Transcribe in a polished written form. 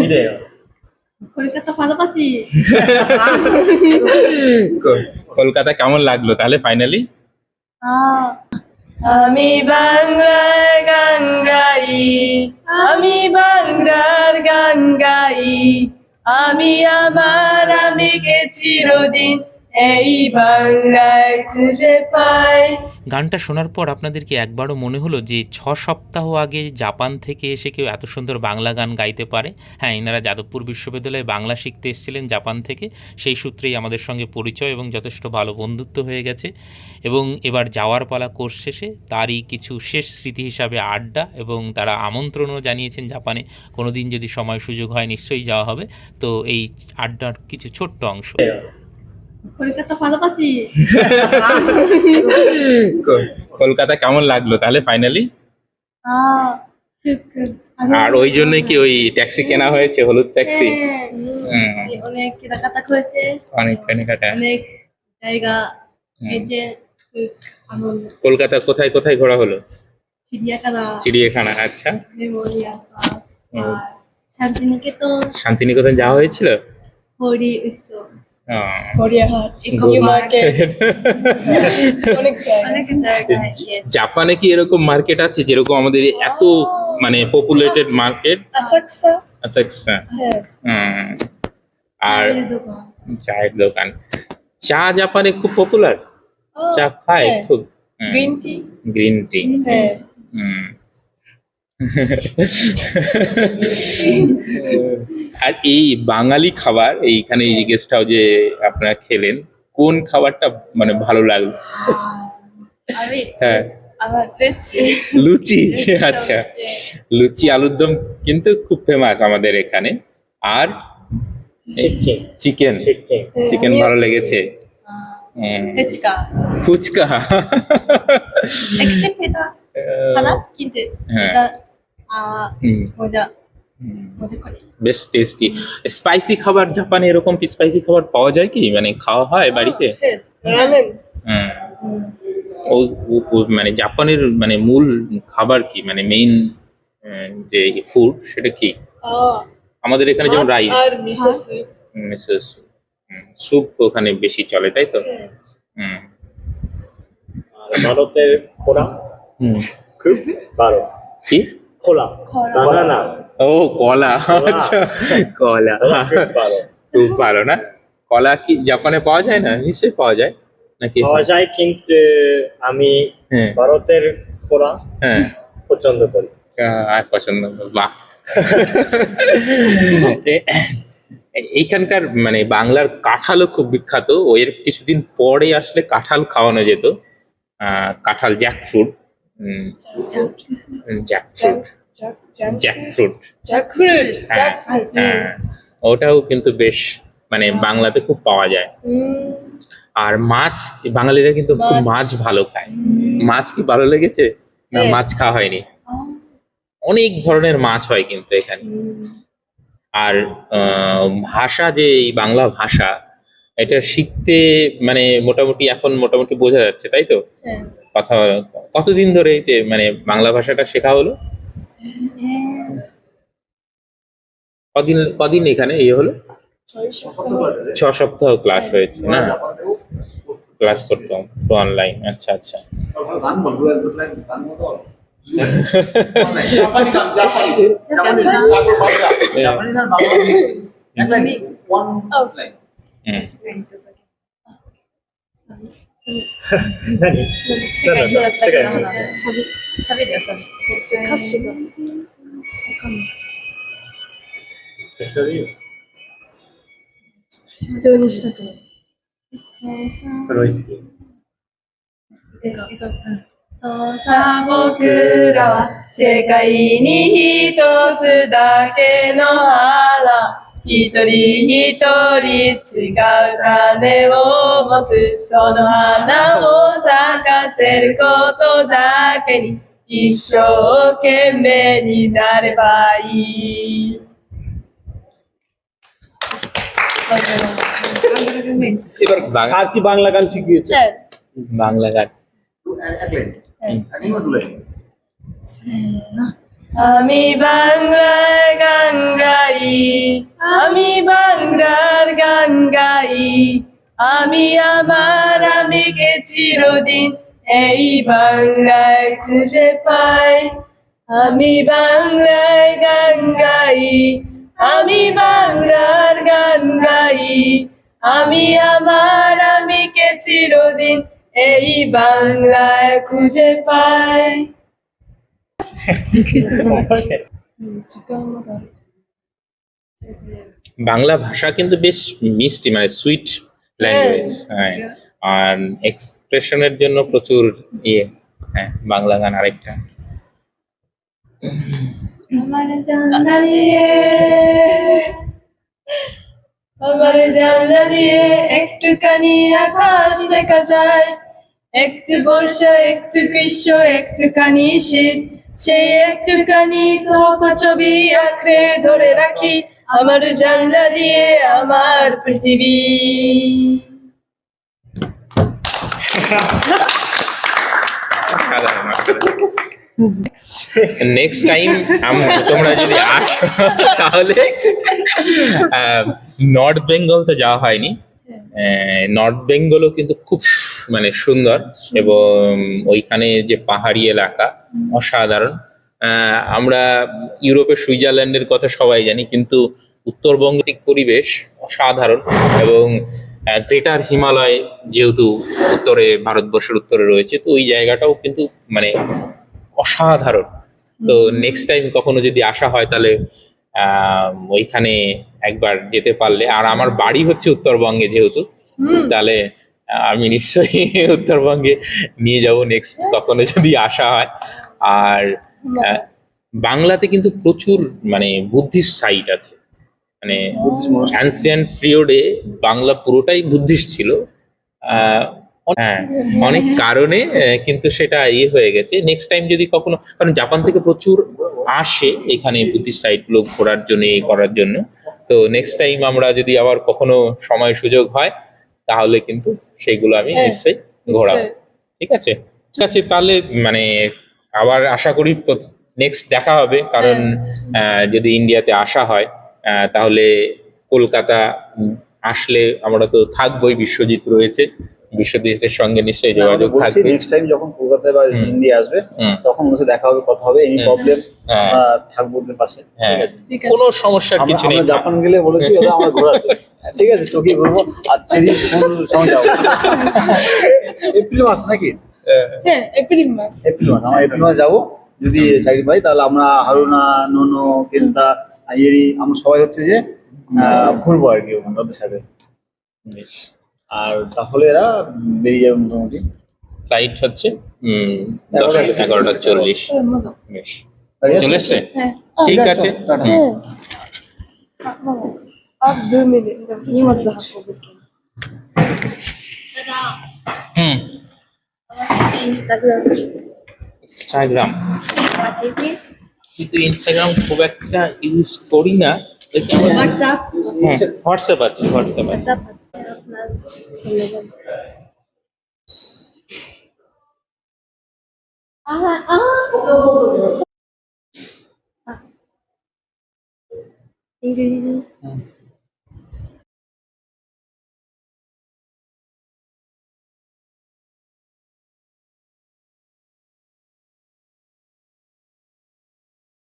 이래요. কলকাতা ভালোবাসি। কলকাতা কেমন লাগলো তাহলে ফাইনালি? আমি বাংলার গান গাই, আমি বাংলার গান গাই, আমি আমার আমিকে চিরদিন এই বাংলায় খুঁজে পাই। গানটা শোনার পর আপনাদেরকে একবারও মনে হলো যে 6 সপ্তাহ আগে জাপান থেকে এসে কেউ এত সুন্দর বাংলা গান গাইতে পারে? হ্যাঁ, এনারা যাদবপুর বিশ্ববিদ্যালয়ে বাংলা শিখতে এসেছিলেন জাপান থেকে, সেই সূত্রেই আমাদের সঙ্গে পরিচয় এবং যথেষ্ট ভালো বন্ধুত্ব হয়ে গেছে। এবং এবার যাওয়ার পালা কোর্স শেষে তারই কিছু শেষ স্মৃতি হিসাবে আড্ডা, এবং তারা আমন্ত্রণও জানিয়েছেন জাপানে কোনো দিন যদি সময় সুযোগ হয় নিশ্চয়ই যাওয়া হবে। তো এই আড্ডার কিছু ছোট্ট অংশ। কলকাতা ভালোবাসি। কলকাতা কেমন লাগলো তাহলে ফাইনালি? আর ওই জন্যই কি ওই ট্যাক্সি কেনা হয়েছে, হলুদ ট্যাক্সি? অনেক কেনাকাটা করেছে, অনেক কেনাকাটা, অনেক জায়গা গেছে, খুব আনন্দ। কলকাতা কোথায় কোথায় ঘোরা হলো? চিড়িয়াখানা, চিড়িয়াখানা, আচ্ছা। মেমোরিয়াল পার্ক, আর শান্তিনিকেতন, শান্তিনিকেতন যাওয়া হয়েছিল? হরি উৎসব, গড়িয়াহাট, ইকো মার্কেট, অনেক জায়গায় গিয়েছে। জাপানে কি এরকম মার্কেট আছে যেরকম আমাদের এত মানে পপুলেটেড মার্কেট? আসাকসা, আচ্ছা। আর চায়ের দোকান, চায়ের দোকান। চা জাপানে খুব পপুলার, চা খায় খুব। Green tea, green tea. হ্যাঁ আর এই বাঙালি খাবার এইখানে এই গেস্ট হাউসে আপনারা খেলেন, কোন খাবারটা মানে ভালো লাগলো? আমি হ্যাঁ, আমার লুচি, লুচি। আচ্ছা, লুচি আলুর দম কিন্তু খুব ফেমাস আমাদের এখানে। আর চিকেন চিকেন ভালো লেগেছে। ফুচকা, ফুচকা একটু খেতা খারাপ কিন্তু হ্যাঁ। এটা মজা করে। বেশ টেস্টি। স্পাইসি খাবার জাপানে এরকম স্পাইসি খাবার পাওয়া যায় কি, মানে খাওয়া হয় বাড়িতে? রামেন, হ্যাঁ। মানে জাপানের মানে মূল খাবার কি, মানে মেইন যে ফুড সেটা কি? আমাদের এখানে যেমন রাইস আর মিসো স্যুপ, স্যুপ ওখানে বেশি চলে, তাই তো? ভারতের খোলা খুব ভালো। কি খোলা বানানা, ও কলা, আচ্ছা কলা খুব ভালো। খুব ভালো না? কলা কি জাপানে পাওয়া যায় না? নিশ্চয়ই পাওয়া যায় নাকি? পাওয়া যায় কিন্তু আমি হ্যাঁ ভারতের খোলা হ্যাঁ পছন্দ করি। আর পছন্দ, বাহ। এইখানকার মানে বাংলার কাঁঠালও খুব বিখ্যাত। এর কিছুদিন পরে আসলে কাঁঠাল খাওয়ানো যেত, কাঁঠাল জ্যাকফ্রুট, জ্যাকফ্রুট জ্যাকফ্রুট জ্যাকফ্রুট, হ্যাঁ, ওটাও কিন্তু বেশ মানে বাংলাতে খুব পাওয়া যায়। আর মাছ, বাঙালিরা কিন্তু খুব মাছ ভালো খায়। মাছ কি ভালো লেগেছে না? মাছ খাওয়া হয়নি? অনেক ধরনের মাছ হয় কিন্তু এখানে। আর ভাষা, যে এই বাংলা ভাষা, এটা শিখতে মানে মোটামুটি এখন মোটামুটি বোঝা যাচ্ছে, তাই তো? কথা কতদিন ধরে যে মানে বাংলা ভাষাটা শেখা হলো? কদিন এখানে এই হলো? 6 সপ্তাহ ক্লাস হয়েছে না? ক্লাস করতাম তো অনলাইন। আচ্ছা আচ্ছা।そうさ僕らは世界に一つだけの花、一人一人違う種を持つ、その花を咲かせることだけに一生懸命になればいい。এবার আর কি বাংলা গান শিখিয়েছে? বাংলা গান আমি বাংলায় গান গাই, আমি বাংলার গান গাই আমি আমার আমিকে চিরদিন এই বাংলায় খুঁজে পাই আমি বাংলায় গান গাই আমি বাংলার গান গাই আমি আমার আমিকে চিরদিন এই বাংলায় খুঁজে পাই বাংলা ভাষা কিন্তু বেশ মিষ্টি, মানে সুইট ল্যাঙ্গুয়েজ। হ্যাঁ, আর এক্সপ্রেশনের জন্য প্রচুর ইয়ে। হ্যাঁ, বাংলা গান আরেকটা। আমার জানলা দিয়ে আমার জানলা দিয়ে একটুখানি আকাশ দেখা যায় একটু বর্ষা একটু গ্রীষ্ম একটুখানি শীত সেই একটুখানি ছবি আঁকড়ে ধরে রাখি আমার জানলা দিয়ে আমার পৃথিবী নেক্সট টাইম তোমরা যদি আসো তাহলে নর্থ বেঙ্গল তো যাওয়া হয়নি। নর্থ বেঙ্গলও কিন্তু খুব মানে সুন্দর, এবং ওইখানে যে পাহাড়ি এলাকা অসাধারণ। আমরা ইউরোপের সুইজারল্যান্ডের কথা সবাই জানি, কিন্তু উত্তরবঙ্গের পরিবেশ অসাধারণ, এবং গ্রেটার হিমালয় যেহেতু উত্তরে, ভারতবর্ষের উত্তরে রয়েছে, তো ওই জায়গাটাও কিন্তু মানে অসাধারণ। তো নেক্সট টাইম কখনো যদি আসা হয় তাহলে ওইখানে একবার যেতে পারলে, আর আমার বাড়ি হচ্ছে উত্তরবঙ্গে যেহেতু, তাহলে আমি নিশ্চয়ই উত্তরবঙ্গে নিয়ে যাব নেক্সট কখনো যদি আসা হয়। আর বাংলাতে কিন্তু প্রচুর মানে বুদ্ধিস্ট সাইট আছে, মানে অ্যানসিয়েন্ট পিরিয়ডে বাংলা পুরোটাই বুদ্ধিস্ট ছিল। হ্যাঁ, অনেক কারণে কিন্তু সেটা ইয়ে হয়ে গেছে। নেক্সট টাইম যদি কখনো, কারণ জাপান থেকে প্রচুর আসে এখানে বুদ্ধিস্ট সাইট গুলো ঘোরার জন্য, এই করার জন্য। তো নেক্সট টাইম আমরা যদি আবার কখনো সময় সুযোগ হয় তাহলে কিন্তু সেগুলো আমি নিশ্চয়ই ঘোরাবো। ঠিক আছে, ঠিক আছে, তাহলে মানে আবার আশা করি নেক্সট দেখা হবে, কারণ যদি ইন্ডিয়াতে আসা হয় তাহলে কলকাতা আসলে আমরা তো থাকবোই, বিশ্বজিৎ রয়েছে, বিশ্বজিতের সঙ্গে নিশ্চয়ই যোগাযোগ থাকবে। নেক্সট টাইম যখন কলকাতায় বা ইন্ডিয়া আসবে তখন ওর সাথে দেখা হবে, কথা হবে, এই প্রবলেম আমরা থাকবো ওদের পাশে। ঠিক আছে, কোনো সমস্যার কিছু নেই। আমরা জাপান গেলে বলেছি ওরা আমার ঘোরাতে, ঠিক আছে, টোকিও ঘুরবো আর চেরি ফুল সময় যাবো। এপ্রিল মাস নাকি? হ্যাঁ, এপ্রিল মাস আমরা এপ্রিল মাস যাবো যদি চাকরি পাই, তাহলে আমরা হারুনা, নোনো, কেন্তা, ইয়েরি আমরা সবাই হচ্ছে যে ঘুরবো আর কি ওদের সাথে। আর তাহলে এরা বেরিয়ে যাবে মোটামুটি। ফ্লাইট হচ্ছে 11:40। বেশ, চলে এসছে, ঠিক আছে। ইনস্টাগ্রাম, কিন্তু ইনস্টাগ্রাম খুব একটা ইউজ করি না। WhatsApp হোয়াটসঅ্যাপ আছে, হোয়াটসঅ্যাপ আছে। English